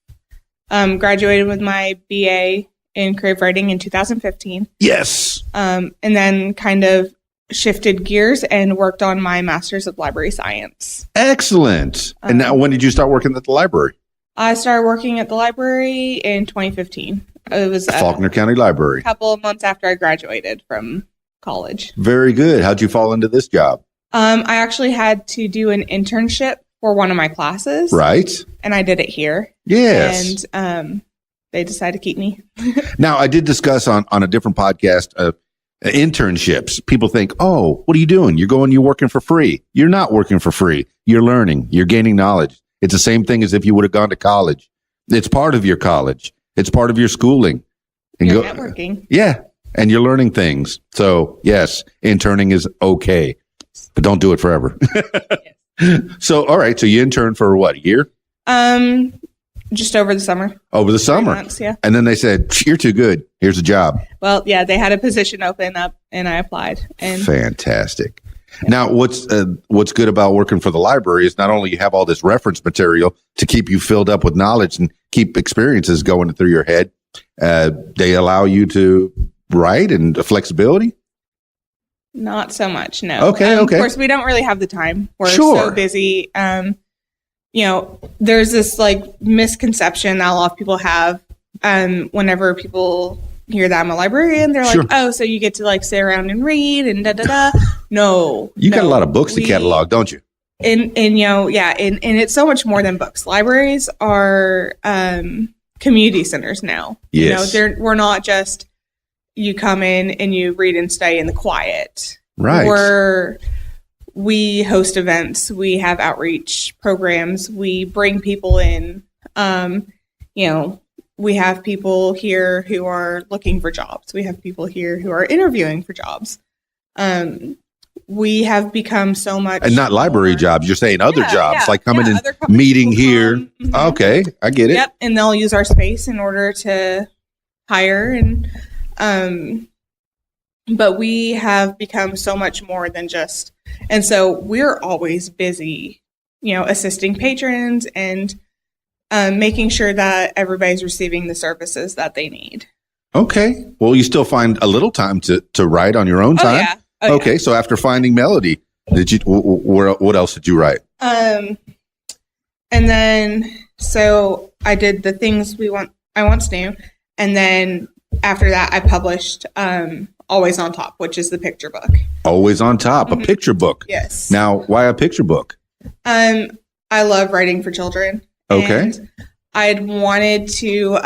E: Graduated with my BA in creative writing in 2015.
A: Yes.
E: And then kind of shifted gears and worked on my master's of library science.
A: Excellent. And now, when did you start working at the library?
E: I started working at the library in 2015. It was
A: Faulkner County Library.
E: a couple of months after I graduated from college.
A: Very good. How'd you fall into this job?
E: I actually had to do an internship for one of my classes.
A: Right.
E: And I did it here.
A: Yes.
E: And they decided to keep me.
A: Now, I did discuss on a different podcast internships. People think, oh, what are you doing? You're working for free. You're not working for free. You're learning. You're gaining knowledge. It's the same thing as if you would have gone to college. It's part of your college. It's part of your schooling. And
E: You're networking.
A: Yeah. And you're learning things. So, yes, interning is okay, but don't do it forever. So, all right. So you interned for what, a year?
E: Just over the summer.
A: Over the summer.
E: Months, yeah.
A: And then they said, you're too good. Here's a job.
E: Well, yeah, they had a position open up and I applied. And
A: Fantastic. Now, what's good about working for the library is not only you have all this reference material to keep you filled up with knowledge and keep experiences going through your head, they allow you to write and flexibility?
E: not so much, no.
A: Okay.
E: Of course, we don't really have the time. We're
A: Sure.
E: so busy. There's this like misconception that a lot of people have whenever people hear that I'm a librarian, they're
A: Sure.
E: like, oh, so you get to like sit around and read and da-da-da. No.
A: You got a lot of books to catalog, don't you?
E: And it's so much more than books. Libraries are community centers now.
A: Yes.
E: We're not just you come in and you read and stay in the quiet.
A: Right.
E: We host events. We have outreach programs. We bring people in. We have people here who are looking for jobs. We have people here who are interviewing for jobs. We have become so much. And
A: not library
E: more,
A: jobs. You're saying other jobs, like coming in,
E: other companies
A: meeting
E: will
A: here.
E: come. Mhm.
A: Okay, I get it.
E: Yep, and they'll use our space in order to hire but we have become so much more than just, and so we're always busy, assisting patrons and making sure that everybody's receiving the services that they need.
A: Okay. Well, you still find a little time to write on your own time.
E: Yeah.
A: Okay.
E: Yeah.
A: So after finding melody, what else did you write?
E: And then, so I did the things I once knew. And then after that, I published Always on Top, which is the picture book.
A: Always on Top,
E: Mm-hmm.
A: a picture book.
E: Yes.
A: Now, why a picture book?
E: I love writing for children.
A: Okay.
E: And I'd wanted to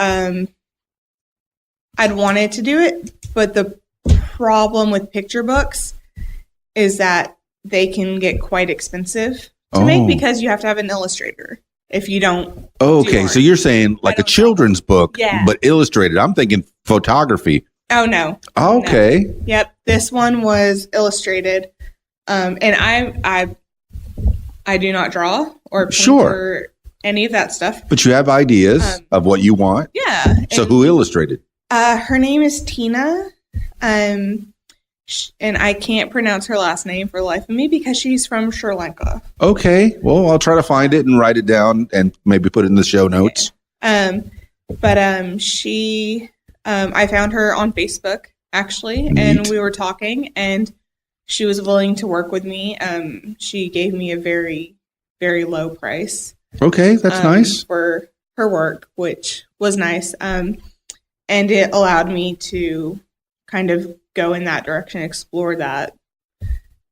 E: do it, but the problem with picture books is that they can get quite expensive to make because you have to have an illustrator. If you don't.
A: Okay, so you're saying like a children's book, but illustrated. I'm thinking photography.
E: Oh, no.
A: Okay.
E: No. Yep. This one was illustrated. And I do not draw or paint or any of that stuff.
A: But you have ideas of what you want.
E: Yeah.
A: So who illustrated?
E: Her name is Tina. And I can't pronounce her last name for the life of me because she's from Sri Lanka.
A: Okay. Well, I'll try to find it and write it down and maybe put it in the show notes.
E: She, I found her on Facebook actually, and we were talking and she was willing to work with me. She gave me a very, very low price.
A: Okay. That's nice.
E: For her work, which was nice. And it allowed me to kind of go in that direction, explore that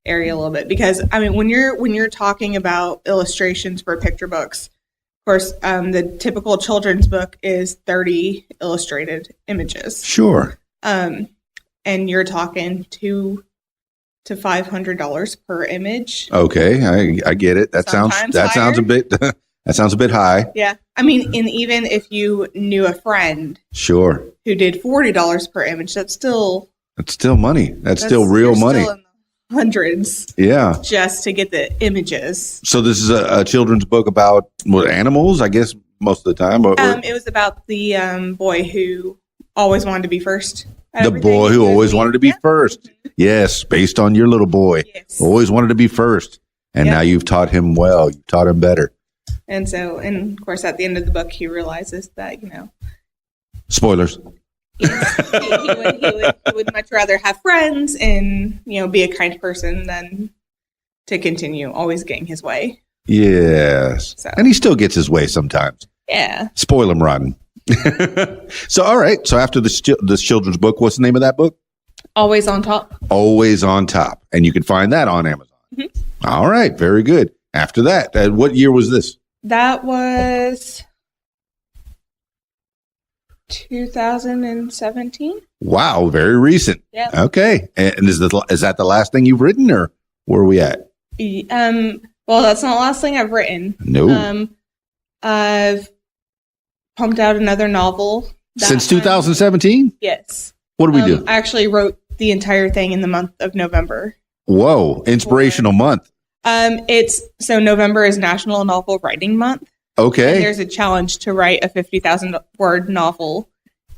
E: area a little bit. Because I mean, when you're talking about illustrations for picture books, of course, the typical children's book is 30 illustrated images.
A: Sure.
E: And you're talking $200 to $500 per image.
A: Okay, I get it. That sounds a bit that sounds a bit high.
E: Yeah, I mean, and even if you knew a friend,
A: sure,
E: who did $40 per image, that's still
A: money. That's still real money.
E: Still in the hundreds.
A: Yeah, just
E: to get the images.
A: So this is a children's book about animals, I guess, most of the time.
E: It was about the boy who always wanted to be first.
A: The boy who always wanted to be first. Yes, based on your little boy. Yes. Always wanted to be first. And now you've taught him well. You've taught him better.
E: And so, and of course, at the end of the book, he realizes that,
A: Spoilers.
E: He would much rather have friends and, be a kind person than to continue always getting his way.
A: Yes. So. And he still gets his way sometimes.
E: Yeah.
A: Spoil them rotten. So, all right. So after this children's book, what's the name of that book?
E: Always on Top.
A: Always on Top. And you can find that on Amazon. Mm-hmm. All right. Very good. After that, what year was this?
E: That was 2017.
A: Wow. Very recent.
E: Yeah.
A: Okay. And is that the last thing you've written, or where are we at?
E: Well, that's not the last thing I've written.
A: No.
E: I've pumped out another novel.
A: Since 2017?
E: Yes.
A: What do we do?
E: I actually wrote the entire thing in the month of November.
A: Whoa. Inspirational month.
E: November is National Novel Writing Month.
A: Okay.
E: And there's a challenge to write a 50,000 word novel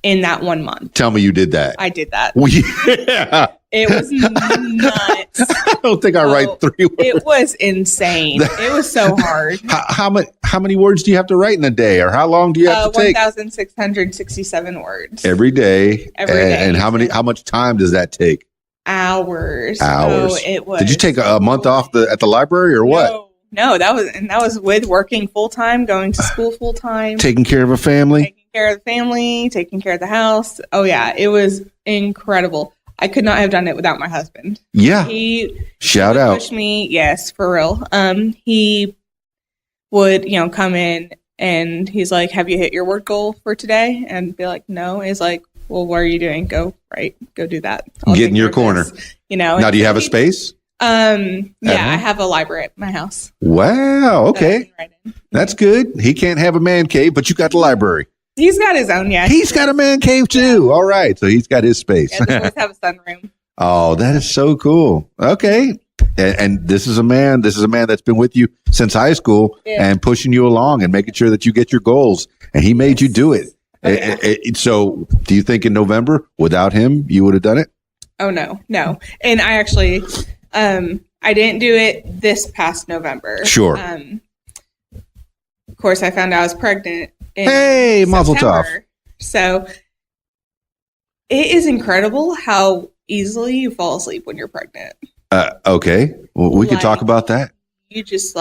E: in that 1 month.
A: Tell me you did that.
E: I did that.
A: Well, yeah.
E: It was nuts.
A: I don't think I write 3 words.
E: It was insane. It was so hard.
A: How many words do you have to write in a day, or how long do you have to take?
E: 1,667 words.
A: Every day.
E: Every day.
A: And how much time does that take?
E: Hours.
A: Hours.
E: Oh, it was.
A: Did you take a month off at the library, or what?
E: No, that was with working full time, going to school full time,
A: taking care of a family,
E: taking care of the family, taking care of the house. Oh yeah, it was incredible. I could not have done it without my husband.
A: Yeah.
E: He
A: shout
E: would
A: out.
E: push me. Yes, for real. He would, come in and he's like, "Have you hit your word goal for today?" And be like, "No." He's like, "Well, what are you doing? Go do that.
A: Get in your corner." Now, do you have a space?
E: Yeah, I have a library at my house.
A: Wow. Okay. That's good. He can't have a man cave, but you got the library.
E: He's got his own, yeah.
A: He's got a man cave too. Yeah. All right. So he's got his space.
E: Yeah, they both have a sunroom.
A: Oh, that is so cool. Okay. And this is a man that's been with you since high school and pushing you along and making sure that you get your goals. And he made you do it. Okay. So do you think in November, without him, you would have done it?
E: Oh, no. And I actually, I didn't do it this past November.
A: Sure.
E: Of course, I found out I was pregnant.
A: Hey, mazel tov.
E: So it is incredible how easily you fall asleep when you're pregnant.
A: Okay. Well, we could talk about that.
E: You just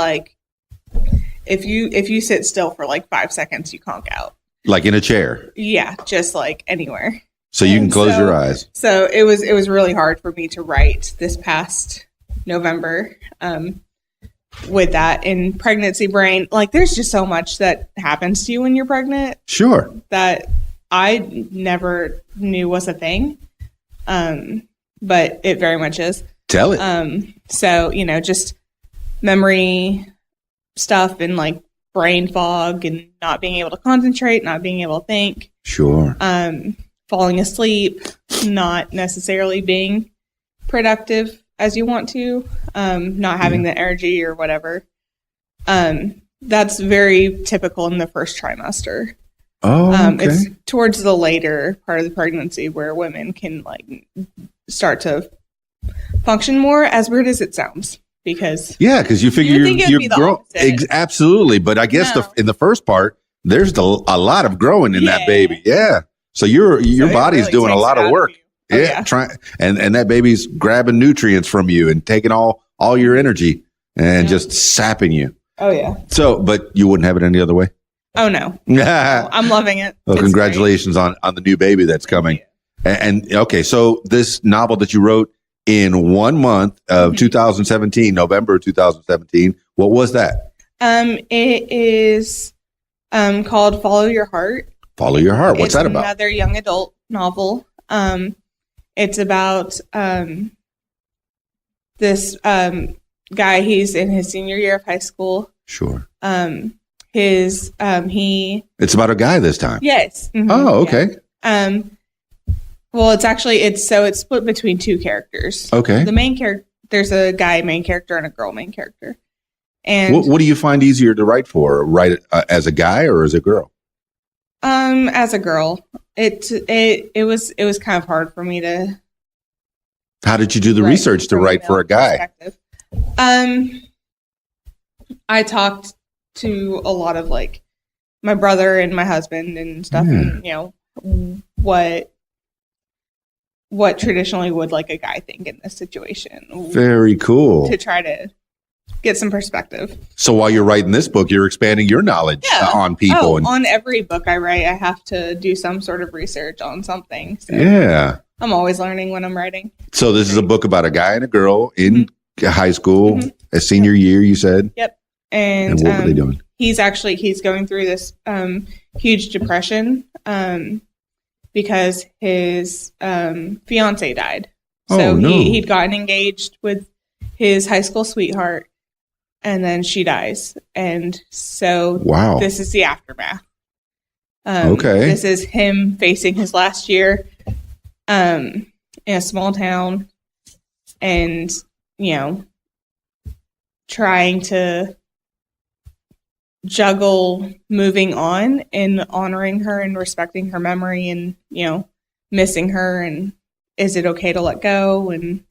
E: if you sit still for 5 seconds, you conk out. Like
A: in a chair.
E: Yeah, just anywhere.
A: So you can close your eyes.
E: So it was really hard for me to write this past November. With that in pregnancy brain, there's just so much that happens to you when you're pregnant.
A: Sure.
E: That I never knew was a thing. But it very much is.
A: Tell it.
E: So, just memory stuff and brain fog and not being able to concentrate, not being able to think.
A: Sure.
E: Falling asleep, not necessarily being productive as you want to, not having the energy or whatever. That's very typical in the first trimester.
A: Oh, okay.
E: It's towards the later part of the pregnancy where women can start to function more, as weird as it sounds. Because
A: you figure you're growing. Absolutely. But I guess in the first part, there's a lot of growing in that baby. Yeah. So your body's really doing a lot of work. Trying and that baby's grabbing nutrients from you and taking all your energy and just sapping you.
E: Oh yeah.
A: So, but you wouldn't have it any other way?
E: Oh no. No, I'm loving it.
A: Well, congratulations on the new baby that's coming. And okay, so this novel that you wrote in 1 month of 2017, November 2017, what was that?
E: It is called Follow Your Heart.
A: Follow Your Heart. What's that about?
E: Another young adult novel. It's about this guy. He's in his senior year of high school.
A: Sure.
E: It's
A: about a guy this time.
E: Yes. Mm-hmm,
A: oh, okay.
E: Yeah. Well, it's split between two characters.
A: Okay.
E: The main character, there's a guy main character and a girl main character. And
A: what do you find easier to write for? Write as a guy or as a girl?
E: As a girl, it was kind of hard for me to.
A: How did you do the research to write for a guy?
E: I talked to a lot of my brother and my husband and stuff, and what traditionally would a guy think in this situation.
A: Very cool.
E: To try to get some perspective.
A: So while you're writing this book, you're expanding your knowledge on people.
E: On every book I write, I have to do some sort of research on something. So
A: yeah.
E: I'm always learning when I'm writing.
A: So this is a book about a guy and a girl in high school, a senior year, you said?
E: Yep. And
A: what were they doing?
E: He's going through this huge depression because his fiance died. So he'd gotten engaged with his high school sweetheart, and then she dies. And so this is the aftermath. This is him facing his last year in a small town and, trying to juggle moving on and honoring her and respecting her memory and, missing her, and is it okay to let go? And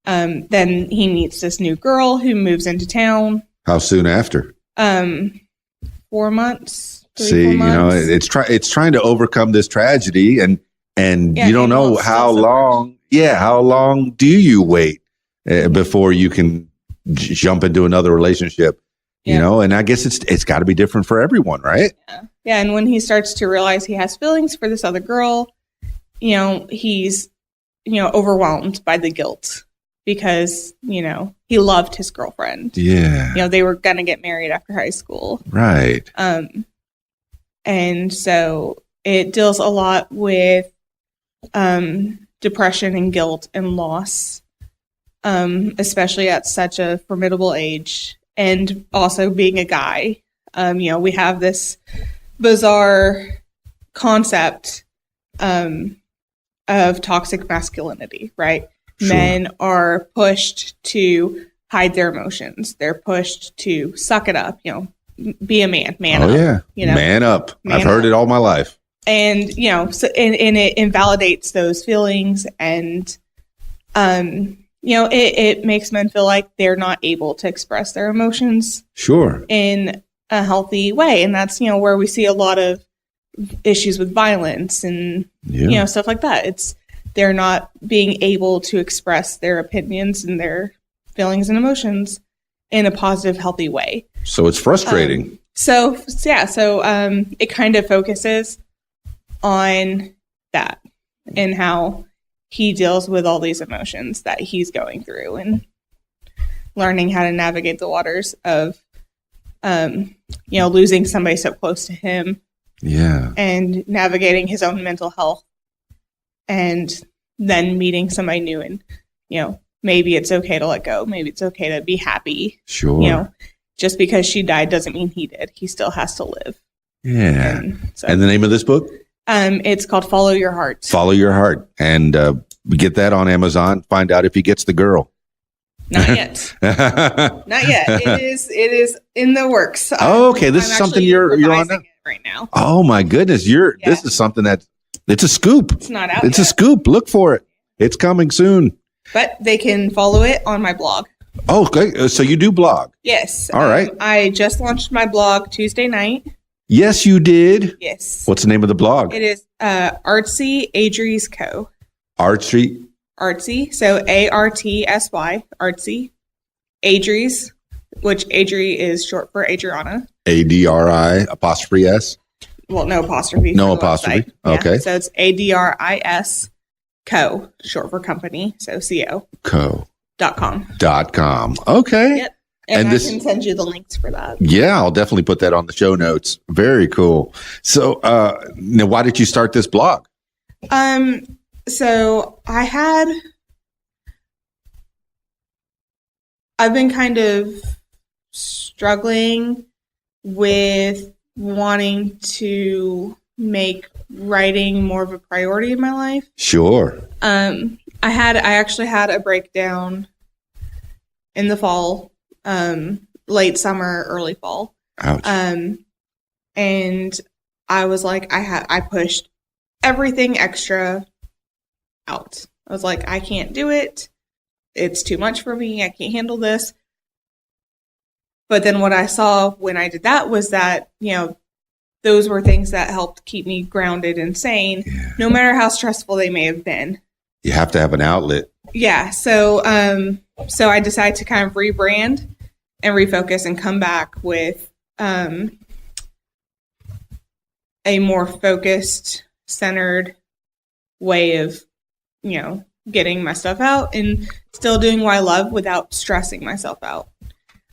E: then he meets this new girl who moves into town.
A: How soon after?
E: 4 months.
A: 4 months. It's trying to overcome this tragedy, and you don't know how long. Yeah, how long do you wait before you can jump into another relationship? And I guess it's got to be different for everyone, right?
E: Yeah, and when he starts to realize he has feelings for this other girl, he's overwhelmed by the guilt because he loved his girlfriend.
A: Yeah,
E: they were gonna get married after high school,
A: right?
E: And so it deals a lot with depression and guilt and loss, especially at such a formidable age. And also being a guy, we have this bizarre concept of toxic masculinity, right? Sure. Men are pushed to hide their emotions. They're pushed to suck it up, be a man, man up. Oh, yeah.
A: Man up. I've heard it all my life.
E: And, so, and it invalidates those feelings, and, it makes men feel like they're not able to express their emotions in a healthy way. And that's, where we see a lot of issues with violence and, stuff like that. They're not being able to express their opinions and their feelings and emotions in a positive, healthy way.
A: So it's frustrating.
E: So it kind of focuses on that and how he deals with all these emotions that he's going through and learning how to navigate the waters of, losing somebody so close to him.
A: Yeah.
E: And navigating his own mental health, and then meeting somebody new, and, maybe it's okay to let go. Maybe it's okay to be happy.
A: Sure.
E: Just because she died doesn't mean he did. He still has to live.
A: Yeah. And the name of this book?
E: It's called Follow Your Heart.
A: Follow Your Heart. And get that on Amazon. Find out if he gets the girl.
E: Not yet. Not yet. It is in the works.
A: Okay. This is something you're on
E: right now.
A: Oh my goodness. This is something it's a scoop.
E: It's not out
A: It's
E: yet.
A: a scoop. Look for it. It's coming soon.
E: But they can follow it on my blog.
A: Oh, okay. So you do blog?
E: Yes.
A: All right.
E: I just launched my blog Tuesday night.
A: Yes, you did.
E: Yes.
A: What's the name of the blog?
E: It is Artsy Adries Co.
A: Artsy.
E: So Artsy, Artsy. Adries, which Adri is short for Adrianna.
A: ADRI''S.
E: Well, no apostrophe.
A: No apostrophe. Okay.
E: Yeah, so it's ADRIS Co, short for company. So CO.
A: Co.com.
E: .com.
A: Okay.
E: Yep. And I can send you the links for that.
A: Yeah, I'll definitely put that on the show notes. Very cool. So, now why did you start this blog?
E: So I've been kind of struggling with wanting to make writing more of a priority in my life.
A: Sure.
E: I actually had a breakdown in the fall, late summer, early fall.
A: Ouch.
E: And I was like, I pushed everything extra out. I was like, I can't do it. It's too much for me. I can't handle this. But then what I saw when I did that was that, those were things that helped keep me grounded and sane, no matter how stressful they may have been.
A: You have to have an outlet.
E: Yeah. So I decided to kind of rebrand refocus and come back with a more focused, centered way of, getting my stuff out and still doing what I love without stressing myself out.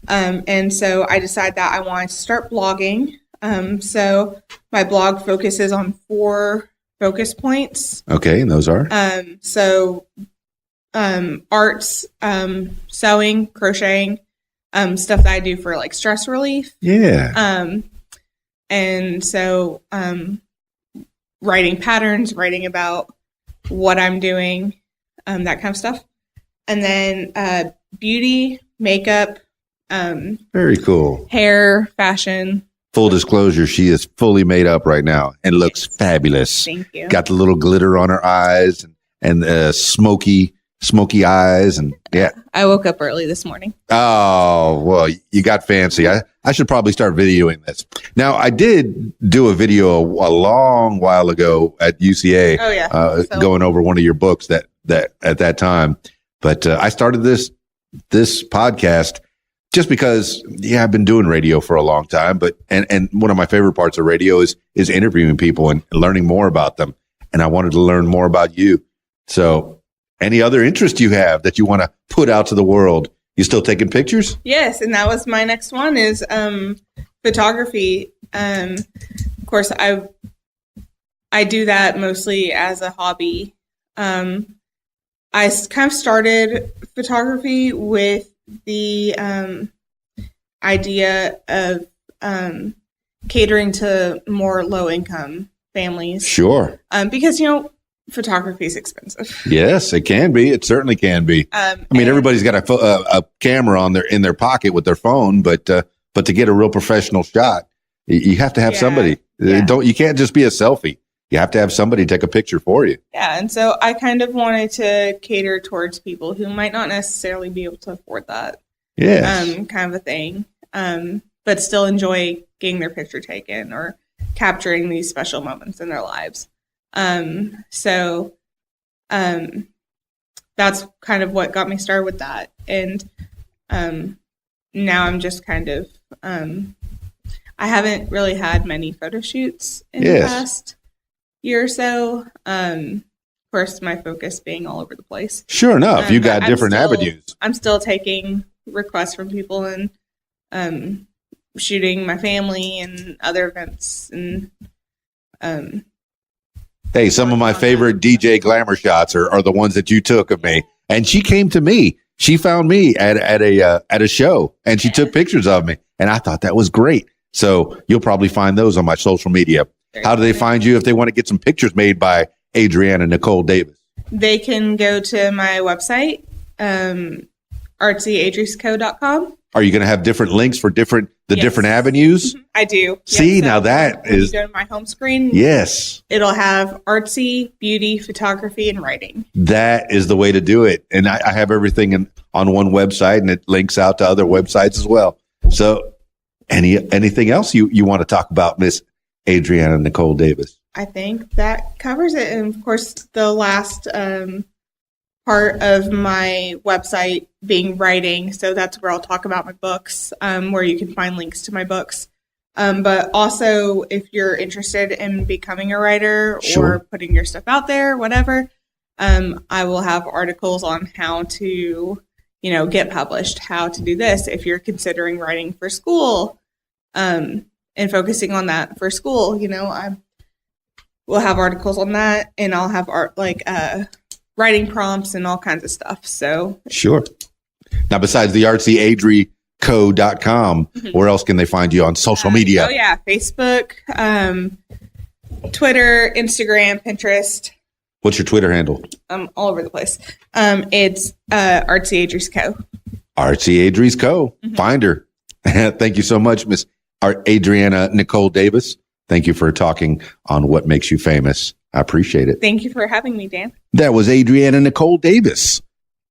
E: And so I decided that I wanted to start blogging. So my blog focuses on 4 focus points.
A: Okay, and those are?
E: Arts, sewing, crocheting, stuff that I do for like stress relief.
A: Yeah.
E: And so writing patterns, writing about what I'm doing, that kind of stuff. And then beauty, makeup,
A: very cool.
E: hair, fashion.
A: Full disclosure, she is fully made up right now and looks fabulous.
E: Thank you.
A: Got the little glitter on her eyes and smoky eyes. And yeah.
E: I woke up early this morning.
A: Oh, well, you got fancy. I should probably start videoing this. Now, I did do a video a long while ago at UCA.
E: Oh, yeah.
A: Going over one of your books that at that time. But I started this podcast just because, I've been doing radio for a long time, but and one of my favorite parts of radio is interviewing people and learning more about them. And I wanted to learn more about you. So any other interest you have that you want to put out to the world? You still taking pictures?
E: Yes, and that was my next one is photography. Of course, I do that mostly as a hobby. I kind of started photography with the idea of catering to more low-income families.
A: Sure.
E: Because, photography is expensive.
A: Yes, it can be. It certainly can be. Everybody's got a camera in their pocket with their phone, but to get a real professional shot, you have to have somebody.
E: Yeah.
A: You can't just be a selfie. You have to have somebody take a picture for you.
E: Yeah, and so I kind of wanted to cater towards people who might not necessarily be able to afford that.
A: Yes.
E: Kind of a thing. But still enjoy getting their picture taken or capturing these special moments in their lives. So that's kind of what got me started with that. And now I'm just kind of, I haven't really had many photo shoots in the past year or so. Of course, my focus being all over the place.
A: Sure enough. You got different avenues.
E: I'm still taking requests from people and shooting my family and other events. And
A: hey, some of my favorite DJ glamour shots are the ones that you took of me. And she came to me. She found me at a show and she took pictures of me. And I thought that was great. So you'll probably find those on my social media. How do they find you if they want to get some pictures made by Adrianna Nicole Davis?
E: They can go to my website, artsyadriesco.com.
A: Are you going to have different links for different avenues?
E: Mm-hmm. I do.
A: See,
E: so
A: now that is...
E: You go to my home screen.
A: Yes.
E: It'll have artsy, beauty, photography, and writing.
A: That is the way to do it. And I have everything on one website, and it links out to other websites as well. So anything else you want to talk about, Miss Adrianna Nicole Davis?
E: I think that covers it. And of course, the last part of my website being writing. So that's where I'll talk about my books, where you can find links to my books. But also, if you're interested in becoming a writer or putting your stuff out there, whatever, I will have articles on how to, get published, how to do this. If you're considering writing for school, and focusing on that for school, I will have articles on that, and I'll have writing prompts and all kinds of stuff. So
A: sure. Now, besides the artsyadriesco.com, where else can they find you on social media?
E: Facebook, Twitter, Instagram, Pinterest.
A: What's your Twitter handle?
E: All over the place. It's artsyadriesco.
A: artsyadriesco. Find her. Thank you so much, Miss Adrianna Nicole Davis. Thank you for talking on What Makes You Famous. I appreciate it.
E: Thank you for having me, Dan.
A: That was Adrianna Nicole Davis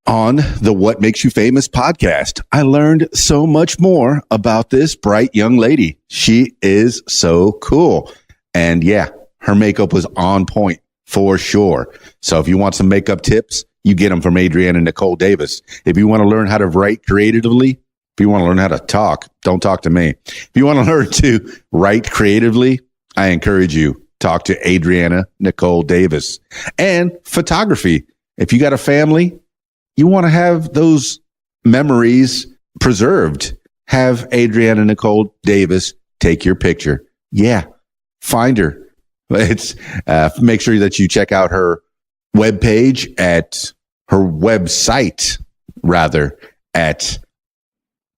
A: on the What Makes You Famous podcast. I learned so much more about this bright young lady. She is so cool. And her makeup was on point for sure. So if you want some makeup tips, you get them from Adrianna Nicole Davis. If you want to learn how to write creatively, If you want to learn how to talk, don't talk to me. If you want to learn to write creatively, I encourage you, talk to Adrianna Nicole Davis. And photography. If you got a family, you want to have those memories preserved. Have Adrianna Nicole Davis take your picture. Yeah, find her. It's make sure that you check out her webpage at her website, rather, at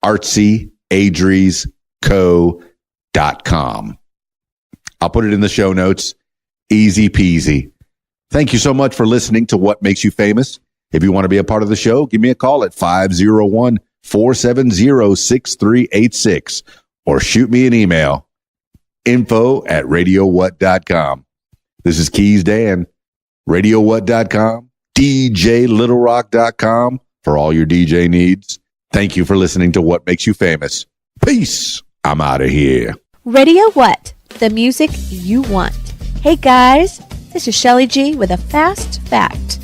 A: artsyadriesco.com. I'll put it in the show notes. Easy peasy. Thank you so much for listening to What Makes You Famous. If you want to be a part of the show, give me a call at 501-470-6386 or shoot me an email, info@radiowhat.com. This is Keys Dan, radiowhat.com, djlittlerock.com for all your DJ needs. Thank you for listening to What Makes You Famous. Peace. I'm out of here.
D: Radio What? The music you want. Hey guys, this is Shelly G with a fast fact.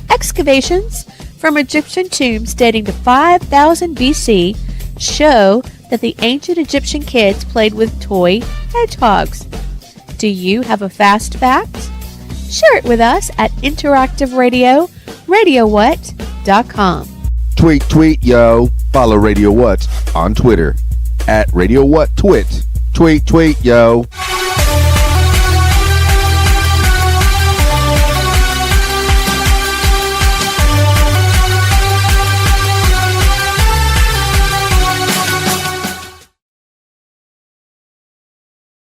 D: Excavations from Egyptian tombs dating to 5000 BC show that the ancient Egyptian kids played with toy hedgehogs. Do you have a fast fact? Share it with us at Interactive Radio, radiowhat.com.
A: Tweet, yo. Follow Radio What on Twitter at Radio What Twit. Tweet, yo.